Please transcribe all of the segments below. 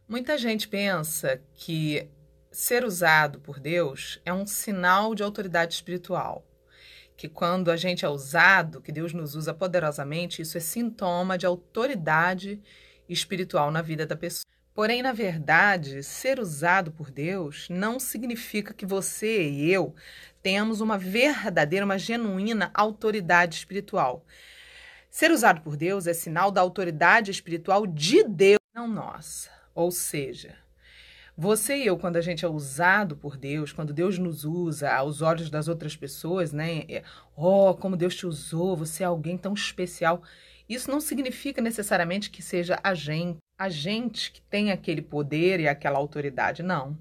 Muita gente pensa que ser usado por Deus é um sinal de autoridade espiritual, que quando a gente é usado, que Deus nos usa poderosamente, isso é sintoma de autoridade espiritual na vida da pessoa. Porém, na verdade, ser usado por Deus não significa que você e eu tenhamos uma verdadeira, uma genuína autoridade espiritual. Ser usado por Deus é sinal da autoridade espiritual de Deus, não nossa. Ou seja, você e eu, quando a gente é usado por Deus, quando Deus nos usa aos olhos das outras pessoas, né? Oh, como Deus te usou, você é alguém tão especial. Isso não significa necessariamente que seja a gente que tem aquele poder e aquela autoridade, não.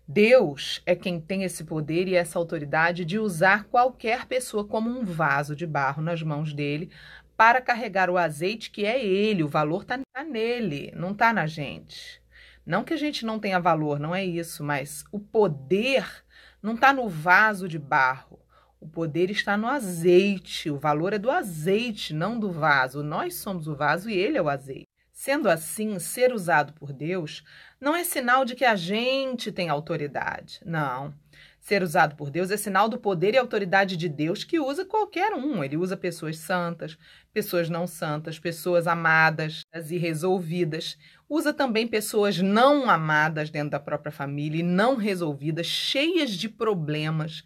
Deus é quem tem esse poder e essa autoridade de usar qualquer pessoa como um vaso de barro nas mãos dele para carregar o azeite que é ele. O valor está nele, não está na gente. Não que a gente não tenha valor, não é isso, mas o poder não está no vaso de barro. O poder está no azeite. O valor é do azeite, não do vaso. Nós somos o vaso e ele é o azeite. Sendo assim, ser usado por Deus não é sinal de que a gente tem autoridade. Não. Ser usado por Deus é sinal do poder e autoridade de Deus que usa qualquer um. Ele usa pessoas santas, pessoas não santas, pessoas amadas e resolvidas. Usa também pessoas não amadas dentro da própria família e não resolvidas, cheias de problemas,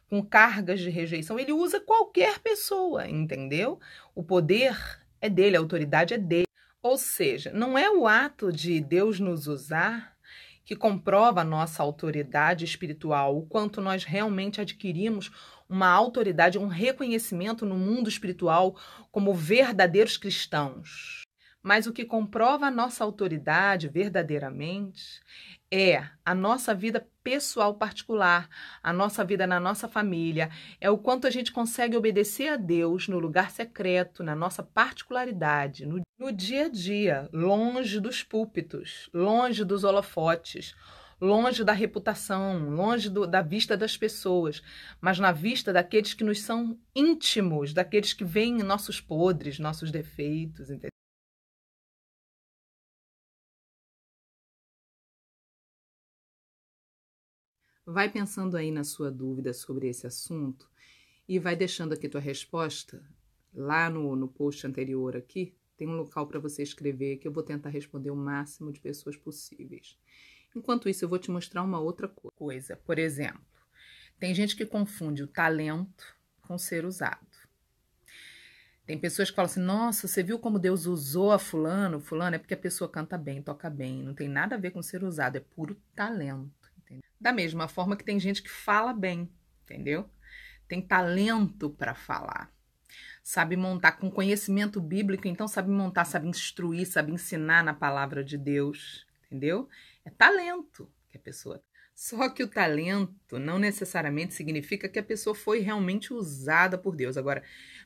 com cargas de rejeição. Ele usa qualquer pessoa, entendeu? O poder é dele, a autoridade é dele. Ou seja, não é o ato de Deus nos usar que comprova a nossa autoridade espiritual, o quanto nós realmente adquirimos uma autoridade, um reconhecimento no mundo espiritual como verdadeiros cristãos. Mas o que comprova a nossa autoridade verdadeiramente é a nossa vida pessoal particular, a nossa vida na nossa família, é o quanto a gente consegue obedecer a Deus no lugar secreto, na nossa particularidade, no dia a dia, longe dos púlpitos, longe dos holofotes, longe da reputação, longe da vista das pessoas, mas na vista daqueles que nos são íntimos, daqueles que veem nossos podres, nossos defeitos, entendeu? Vai pensando aí na sua dúvida sobre esse assunto e vai deixando aqui tua resposta. Lá no post anterior aqui, tem um local para você escrever que eu vou tentar responder o máximo de pessoas possíveis. Enquanto isso, eu vou te mostrar uma outra coisa. Por exemplo, tem gente que confunde o talento com ser usado. Tem pessoas que falam assim, nossa, você viu como Deus usou a fulano? Fulano é porque a pessoa canta bem, toca bem. Não tem nada a ver com ser usado, é puro talento. Entendeu? Da mesma forma que tem gente que fala bem, entendeu? Tem talento para falar. Sabe montar com conhecimento bíblico, então sabe montar, sabe instruir, sabe ensinar na palavra de Deus, entendeu? É talento que a pessoa. Só que o talento não necessariamente significa que a pessoa foi realmente usada por Deus. Agora,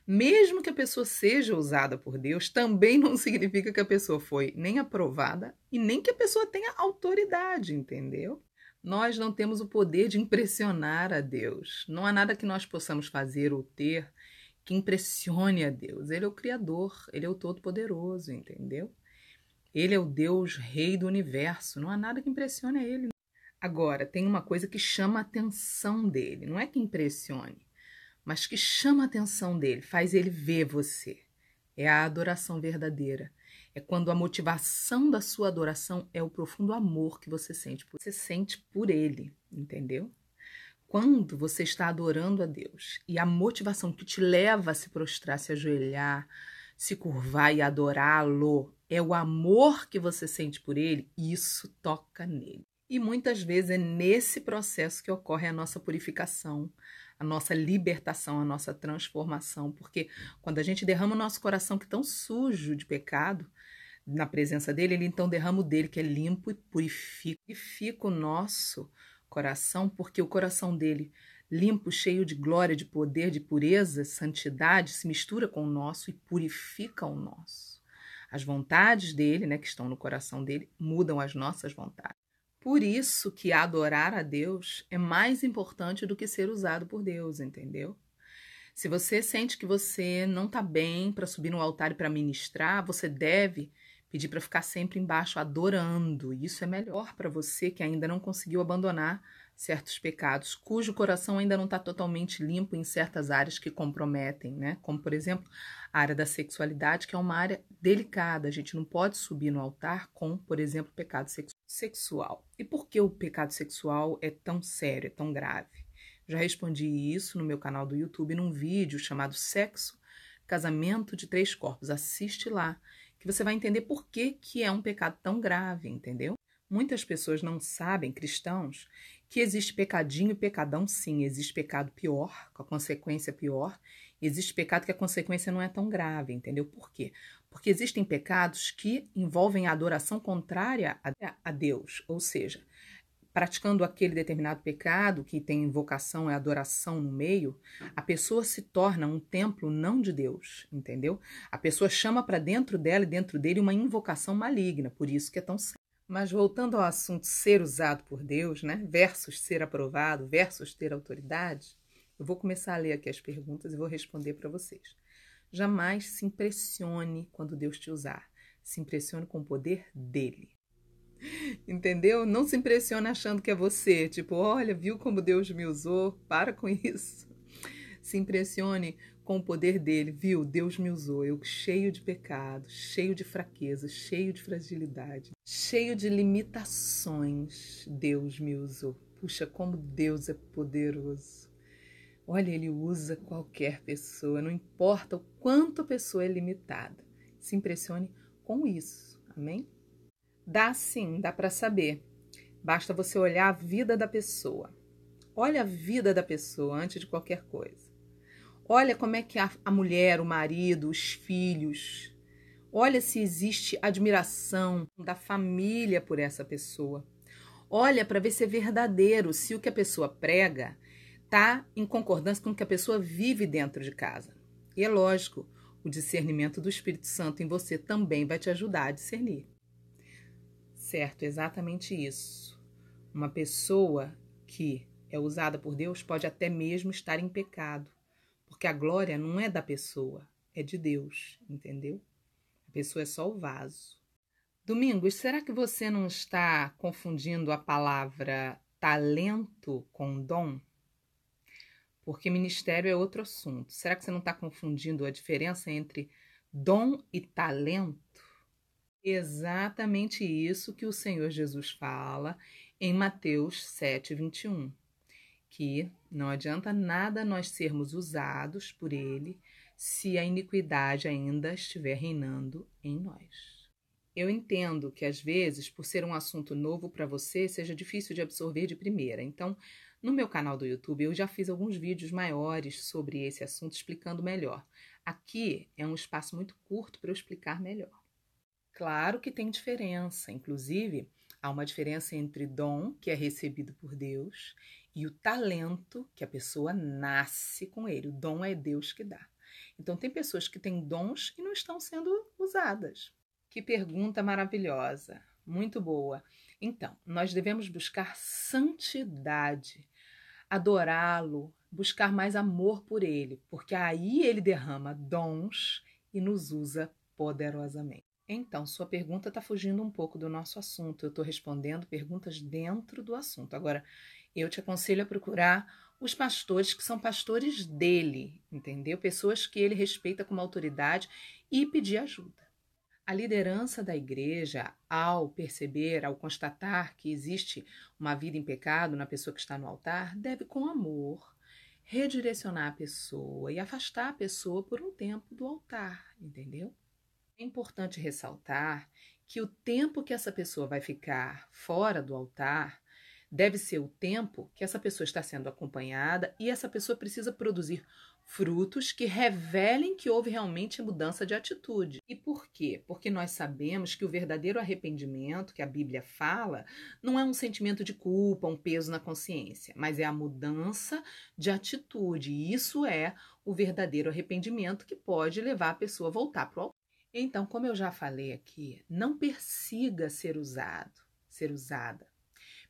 mesmo que a pessoa seja usada por Deus, também não significa que a pessoa foi nem aprovada e nem que a pessoa tenha autoridade, entendeu? Nós não temos o poder de impressionar a Deus. Não há nada que nós possamos fazer ou ter que impressione a Deus. Ele é o Criador, ele é o Todo-Poderoso, entendeu? Ele é o Deus Rei do Universo. Não há nada que impressione a ele. Agora, tem uma coisa que chama a atenção dele. Não é que impressione, mas que chama a atenção dele, faz ele ver você. É a adoração verdadeira. É quando a motivação da sua adoração é o profundo amor que você sente por ele, entendeu? Quando você está adorando a Deus e a motivação que te leva a se prostrar, se ajoelhar, se curvar e adorá-lo é o amor que você sente por ele, isso toca nele. E muitas vezes é nesse processo que ocorre a nossa purificação, a nossa libertação, a nossa transformação, porque quando a gente derrama o nosso coração que é tão sujo de pecado, na presença dele, ele então derrama o dele que é limpo e purifica o nosso coração, porque o coração dele, limpo, cheio de glória, de poder, de pureza, santidade, se mistura com o nosso e purifica o nosso. As vontades dele, né, que estão no coração dele, mudam as nossas vontades. Por isso que adorar a Deus é mais importante do que ser usado por Deus, entendeu? Se você sente que você não está bem para subir no altar e para ministrar, você deve pedir para ficar sempre embaixo adorando. Isso é melhor para você que ainda não conseguiu abandonar certos pecados, cujo coração ainda não está totalmente limpo em certas áreas que comprometem, né? Como, por exemplo, a área da sexualidade, que é uma área delicada. A gente não pode subir no altar com, por exemplo, pecado sexual. E por que o pecado sexual é tão sério, é tão grave? Já respondi isso no meu canal do YouTube num vídeo chamado Sexo, Casamento de Três Corpos. Assiste lá, que você vai entender por que é um pecado tão grave, entendeu? Muitas pessoas não sabem, cristãos, que existe pecadinho e pecadão, sim. Existe pecado pior, com a consequência pior. E existe pecado que a consequência não é tão grave, entendeu? Por quê? Porque existem pecados que envolvem a adoração contrária a Deus. Ou seja, praticando aquele determinado pecado que tem invocação e adoração no meio, a pessoa se torna um templo não de Deus, entendeu? A pessoa chama para dentro dela e dentro dele uma invocação maligna, por isso que é tão sério. Mas voltando ao assunto ser usado por Deus, né, versus ser aprovado, versus ter autoridade, eu vou começar a ler aqui as perguntas e vou responder para vocês. Jamais se impressione quando Deus te usar. Se impressione com o poder dele. Entendeu? Não se impressione achando que é você. Tipo, olha, viu como Deus me usou? Para com isso. Se impressione com o poder dele. Viu? Deus me usou. Eu cheio de pecado, cheio de fraqueza, cheio de fragilidade, cheio de limitações. Deus me usou. Puxa, como Deus é poderoso. Olha, ele usa qualquer pessoa, não importa o quanto a pessoa é limitada. Se impressione com isso. Amém? Dá sim, dá para saber. Basta você olhar a vida da pessoa. Olha a vida da pessoa antes de qualquer coisa. Olha como é que a mulher, o marido, os filhos. Olha se existe admiração da família por essa pessoa. Olha para ver se é verdadeiro, se o que a pessoa prega está em concordância com o que a pessoa vive dentro de casa. E é lógico, o discernimento do Espírito Santo em você também vai te ajudar a discernir. Certo, exatamente isso. Uma pessoa que é usada por Deus pode até mesmo estar em pecado, porque a glória não é da pessoa, é de Deus, entendeu? A pessoa é só o vaso. Domingos, será que você não está confundindo a palavra talento com dom? Porque ministério é outro assunto. Será que você não está confundindo a diferença entre dom e talento? Exatamente isso que o Senhor Jesus fala em Mateus 7:21, que não adianta nada nós sermos usados por ele se a iniquidade ainda estiver reinando em nós. Eu entendo que às vezes, por ser um assunto novo para você, seja difícil de absorver de primeira. Então, no meu canal do YouTube, eu já fiz alguns vídeos maiores sobre esse assunto explicando melhor. Aqui é um espaço muito curto para eu explicar melhor. Claro que tem diferença, inclusive há uma diferença entre dom, que é recebido por Deus, e o talento, que a pessoa nasce com ele. O dom é Deus que dá. Então, tem pessoas que têm dons e não estão sendo usadas. Que pergunta maravilhosa, muito boa. Então, nós devemos buscar santidade, adorá-lo, buscar mais amor por ele, porque aí ele derrama dons e nos usa poderosamente. Então, sua pergunta está fugindo um pouco do nosso assunto. Eu estou respondendo perguntas dentro do assunto. Agora, eu te aconselho a procurar os pastores que são pastores dele, entendeu? Pessoas que ele respeita como autoridade e pedir ajuda. A liderança da igreja, ao perceber, ao constatar que existe uma vida em pecado na pessoa que está no altar, deve, com amor, redirecionar a pessoa e afastar a pessoa por um tempo do altar, entendeu? É importante ressaltar que o tempo que essa pessoa vai ficar fora do altar deve ser o tempo que essa pessoa está sendo acompanhada e essa pessoa precisa produzir frutos que revelem que houve realmente mudança de atitude. E por quê? Porque nós sabemos que o verdadeiro arrependimento que a Bíblia fala não é um sentimento de culpa, um peso na consciência, mas é a mudança de atitude. E isso é o verdadeiro arrependimento que pode levar a pessoa a voltar para o altar. Então, como eu já falei aqui, não persiga ser usado, ser usada.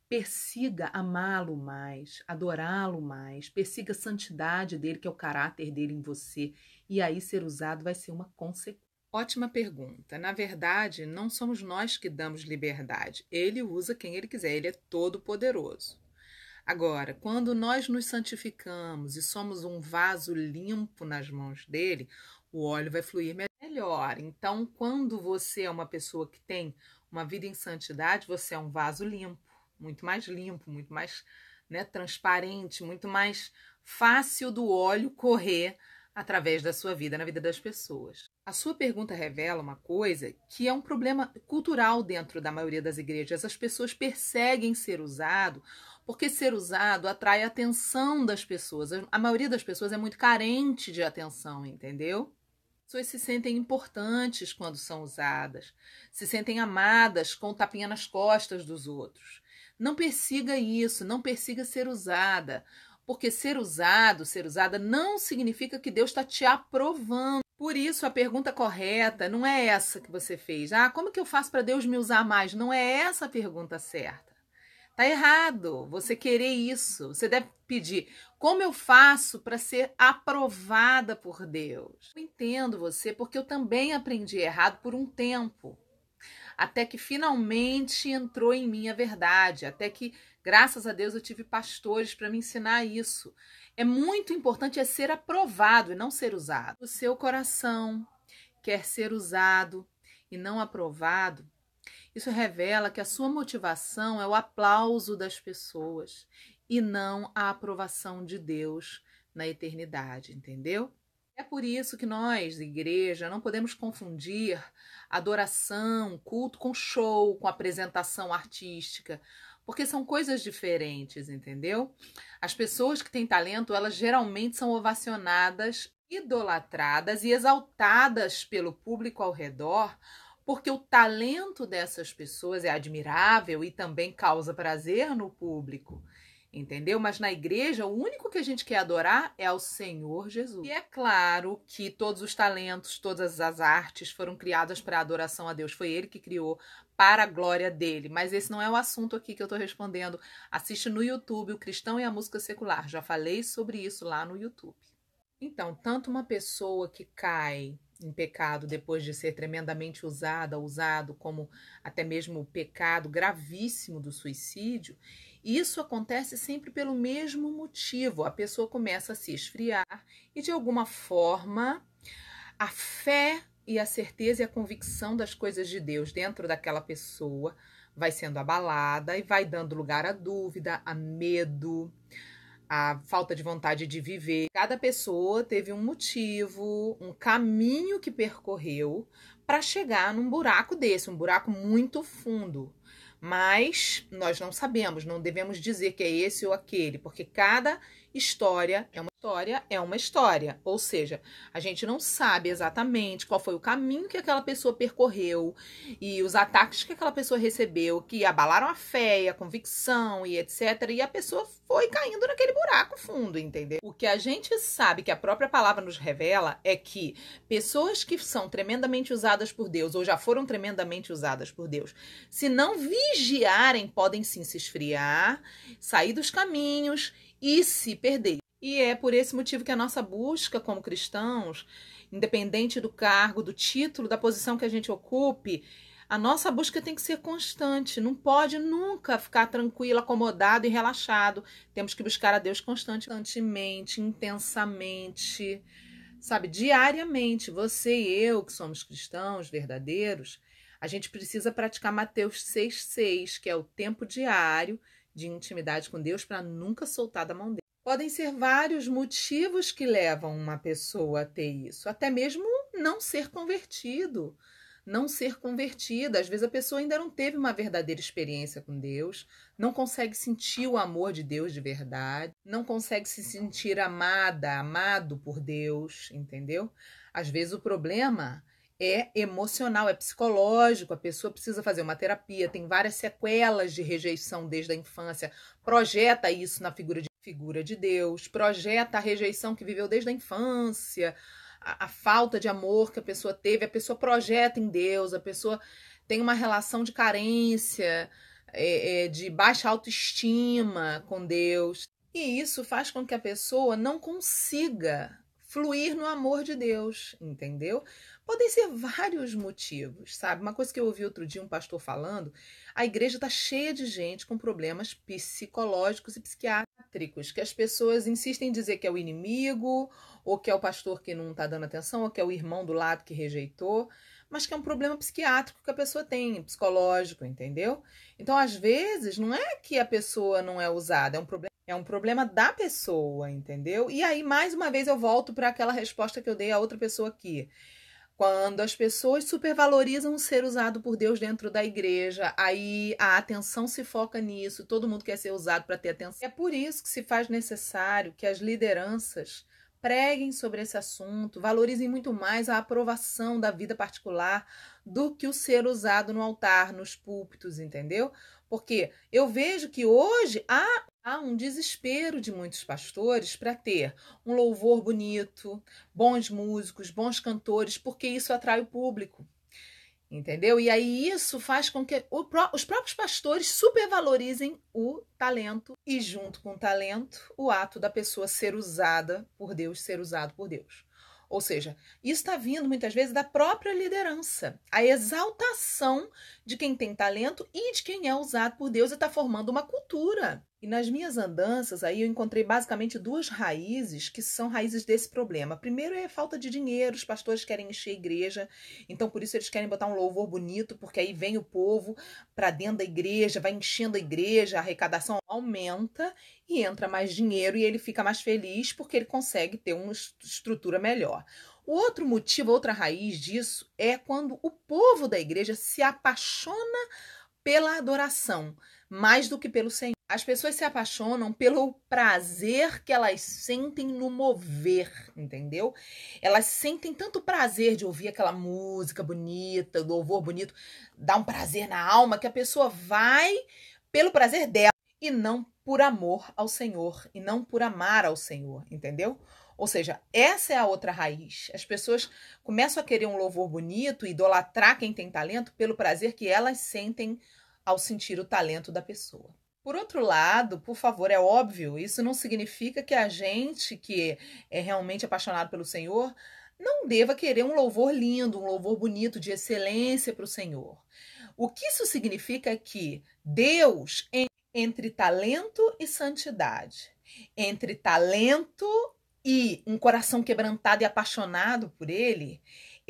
Persiga amá-lo mais, adorá-lo mais, persiga a santidade dele, que é o caráter dele em você, e aí ser usado vai ser uma consequência. Ótima pergunta. Na verdade, não somos nós que damos liberdade. Ele usa quem ele quiser, ele é todo poderoso. Agora, quando nós nos santificamos e somos um vaso limpo nas mãos dele, o óleo vai fluir melhor. Então, quando você é uma pessoa que tem uma vida em santidade, você é um vaso limpo, muito mais, né, transparente, muito mais fácil do óleo correr através da sua vida, na vida das pessoas. A sua pergunta revela uma coisa que é um problema cultural dentro da maioria das igrejas. As pessoas perseguem ser usado porque ser usado atrai a atenção das pessoas. A maioria das pessoas é muito carente de atenção, entendeu? As pessoas se sentem importantes quando são usadas, se sentem amadas com o tapinha nas costas dos outros. Não persiga isso, não persiga ser usada, porque ser usado, ser usada não significa que Deus está te aprovando. Por isso, a pergunta correta não é essa que você fez. Ah, como que eu faço para Deus me usar mais? Não é essa a pergunta certa. Tá errado você querer isso. Você deve pedir: como eu faço para ser aprovada por Deus? Eu entendo você porque eu também aprendi errado por um tempo. Até que finalmente entrou em mim a verdade, até que, graças a Deus, eu tive pastores para me ensinar isso. É muito importante ser aprovado e não ser usado. O seu coração quer ser usado e não aprovado. Isso revela que a sua motivação é o aplauso das pessoas e não a aprovação de Deus na eternidade, entendeu? É por isso que nós, igreja, não podemos confundir adoração, culto com show, com apresentação artística, porque são coisas diferentes, entendeu? As pessoas que têm talento, elas geralmente são ovacionadas, idolatradas e exaltadas pelo público ao redor, porque o talento dessas pessoas é admirável e também causa prazer no público. Entendeu? Mas na igreja, o único que a gente quer adorar é ao Senhor Jesus. E é claro que todos os talentos, todas as artes foram criadas para adoração a Deus. Foi Ele que criou para a glória dele. Mas esse não é o assunto aqui que eu estou respondendo. Assiste no YouTube, O Cristão e a Música Secular. Já falei sobre isso lá no YouTube. Então, tanto uma pessoa que cai em pecado depois de ser tremendamente usado, como até mesmo o pecado gravíssimo do suicídio, isso acontece sempre pelo mesmo motivo. A pessoa começa a se esfriar e, de alguma forma, a fé e a certeza e a convicção das coisas de Deus dentro daquela pessoa vai sendo abalada e vai dando lugar à dúvida, a medo, a falta de vontade de viver. Cada pessoa teve um motivo, um caminho que percorreu para chegar num buraco desse, um buraco muito fundo. Mas nós não sabemos, não devemos dizer que é esse ou aquele, porque cada história é uma história. Ou seja, a gente não sabe exatamente qual foi o caminho que aquela pessoa percorreu e os ataques que aquela pessoa recebeu, que abalaram a fé, a convicção e etc. E a pessoa foi caindo naquele buraco fundo, entendeu? O que a gente sabe que a própria palavra nos revela é que pessoas que são tremendamente usadas por Deus ou já foram tremendamente usadas por Deus, se não vigiarem, podem sim se esfriar, sair dos caminhos e se perder. E é por esse motivo que a nossa busca como cristãos, independente do cargo, do título, da posição que a gente ocupe, a nossa busca tem que ser constante. Não pode nunca ficar tranquilo, acomodado e relaxado. Temos que buscar a Deus constantemente, intensamente, sabe, diariamente. Você e eu, que somos cristãos verdadeiros, a gente precisa praticar Mateus 6,6, que é o tempo diário de intimidade com Deus para nunca soltar da mão dele. Podem ser vários motivos que levam uma pessoa a ter isso, até mesmo não ser convertido, não ser convertida. Às vezes a pessoa ainda não teve uma verdadeira experiência com Deus, não consegue sentir o amor de Deus de verdade, não consegue se sentir amada, amado por Deus, entendeu? Às vezes o problema é emocional, é psicológico, a pessoa precisa fazer uma terapia, tem várias sequelas de rejeição desde a infância, projeta isso na figura de Deus, projeta a rejeição que viveu desde a infância, a falta de amor que a pessoa teve, a pessoa projeta em Deus, a pessoa tem uma relação de carência, de baixa autoestima com Deus. E isso faz com que a pessoa não consiga fluir no amor de Deus, entendeu? Podem ser vários motivos, sabe? Uma coisa que eu ouvi outro dia um pastor falando, a igreja está cheia de gente com problemas psicológicos e psiquiátricos, que as pessoas insistem em dizer que é o inimigo, ou que é o pastor que não está dando atenção, ou que é o irmão do lado que rejeitou, mas que é um problema psiquiátrico que a pessoa tem, psicológico, entendeu? Então, às vezes, não é que a pessoa não é usada, é um problema da pessoa, entendeu? E aí, mais uma vez, eu volto para aquela resposta que eu dei a outra pessoa aqui. Quando as pessoas supervalorizam o ser usado por Deus dentro da igreja, aí a atenção se foca nisso, todo mundo quer ser usado para ter atenção. É por isso que se faz necessário que as lideranças preguem sobre esse assunto, valorizem muito mais a aprovação da vida particular do que o ser usado no altar, nos púlpitos, entendeu? Porque eu vejo que hoje há um desespero de muitos pastores para ter um louvor bonito, bons músicos, bons cantores, porque isso atrai o público. Entendeu? E aí isso faz com que os próprios pastores supervalorizem o talento e, junto com o talento, o ato da pessoa ser usada por Deus, ser usado por Deus. Ou seja, isso está vindo muitas vezes da própria liderança. A exaltação de quem tem talento e de quem é usado por Deus e está formando uma cultura. E nas minhas andanças aí eu encontrei basicamente duas raízes que são raízes desse problema. Primeiro é a falta de dinheiro, os pastores querem encher a igreja, então por isso eles querem botar um louvor bonito, porque aí vem o povo para dentro da igreja, vai enchendo a igreja, a arrecadação aumenta e entra mais dinheiro e ele fica mais feliz porque ele consegue ter uma estrutura melhor. O outro motivo, outra raiz disso é quando o povo da igreja se apaixona pela adoração, mais do que pelo Senhor. As pessoas se apaixonam pelo prazer que elas sentem no mover, entendeu? Elas sentem tanto prazer de ouvir aquela música bonita, louvor bonito, dá um prazer na alma que a pessoa vai pelo prazer dela e não por amor ao Senhor, e não por amar ao Senhor, entendeu? Ou seja, essa é a outra raiz. As pessoas começam a querer um louvor bonito, idolatrar quem tem talento pelo prazer que elas sentem ao sentir o talento da pessoa. Por outro lado, por favor, é óbvio, isso não significa que a gente que é realmente apaixonado pelo Senhor não deva querer um louvor lindo, um louvor bonito, de excelência para o Senhor. O que isso significa é que Deus, entre talento e santidade, entre talento e um coração quebrantado e apaixonado por Ele,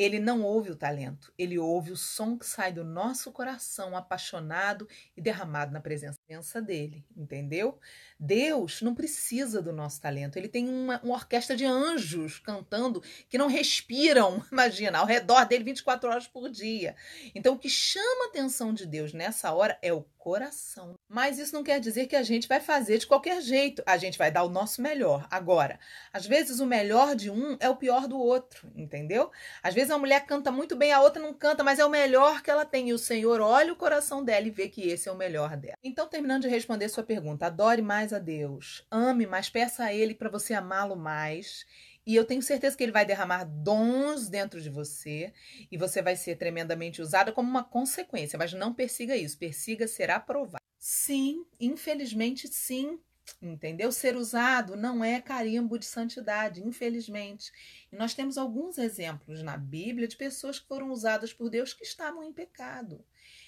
ele não ouve o talento, ele ouve o som que sai do nosso coração apaixonado e derramado na presença dele, entendeu? Deus não precisa do nosso talento, ele tem uma orquestra de anjos cantando que não respiram, imagina, ao redor dele 24 horas por dia. Então o que chama a atenção de Deus nessa hora é o coração. Mas isso não quer dizer que a gente vai fazer de qualquer jeito, a gente vai dar o nosso melhor. Agora, às vezes o melhor de um é o pior do outro, entendeu? Às vezes uma mulher canta muito bem, a outra não canta, mas é o melhor que ela tem. E o Senhor olha o coração dela e vê que esse é o melhor dela. Então, terminando de responder sua pergunta, adore mais a Deus, ame mais, peça a Ele para você amá-lo mais. E eu tenho certeza que Ele vai derramar dons dentro de você e você vai ser tremendamente usada como uma consequência. Mas não persiga isso, persiga ser aprovado. Sim, infelizmente sim. Entendeu? Ser usado não é carimbo de santidade, infelizmente. E nós temos alguns exemplos na Bíblia de pessoas que foram usadas por Deus que estavam em pecado.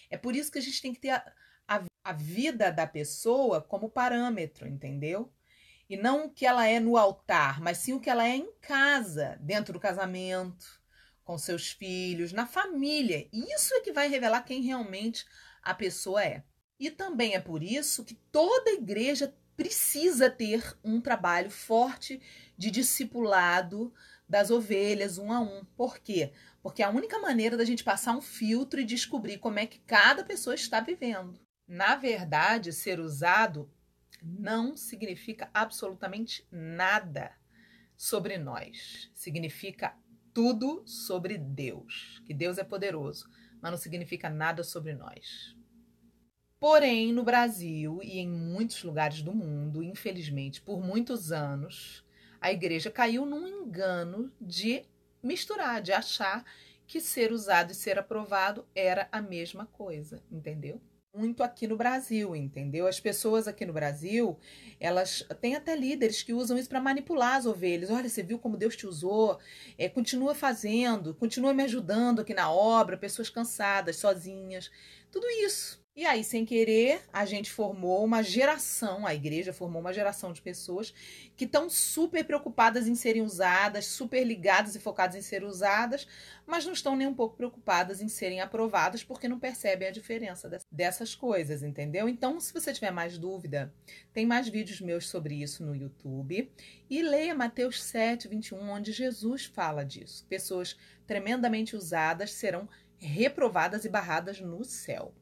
É por isso que a gente tem que ter a vida da pessoa como parâmetro, entendeu? E não o que ela é no altar, mas sim o que ela é em casa, dentro do casamento, com seus filhos, na família. Isso é que vai revelar quem realmente a pessoa é. E também é por isso que toda igreja precisa ter um trabalho forte de discipulado das ovelhas, um a um. Por quê? Porque é a única maneira da gente passar um filtro e descobrir como é que cada pessoa está vivendo. Na verdade, ser usado não significa absolutamente nada sobre nós. Significa tudo sobre Deus. Que Deus é poderoso, mas não significa nada sobre nós. Porém, no Brasil e em muitos lugares do mundo, infelizmente, por muitos anos, a igreja caiu num engano de misturar, de achar que ser usado e ser aprovado era a mesma coisa, entendeu? muito aqui no Brasil, entendeu? As pessoas aqui no Brasil, elas têm até líderes que usam isso para manipular as ovelhas. Olha, você viu como Deus te usou? Continua fazendo, continua me ajudando aqui na obra, pessoas cansadas, sozinhas, tudo isso. E aí, sem querer, a gente formou uma geração, a igreja formou uma geração de pessoas que estão super preocupadas em serem usadas, super ligadas e focadas em ser usadas, mas não estão nem um pouco preocupadas em serem aprovadas porque não percebem a diferença dessas coisas, entendeu? Então, se você tiver mais dúvida, tem mais vídeos meus sobre isso no YouTube. E leia Mateus 7:21, onde Jesus fala disso. Pessoas tremendamente usadas serão reprovadas e barradas no céu.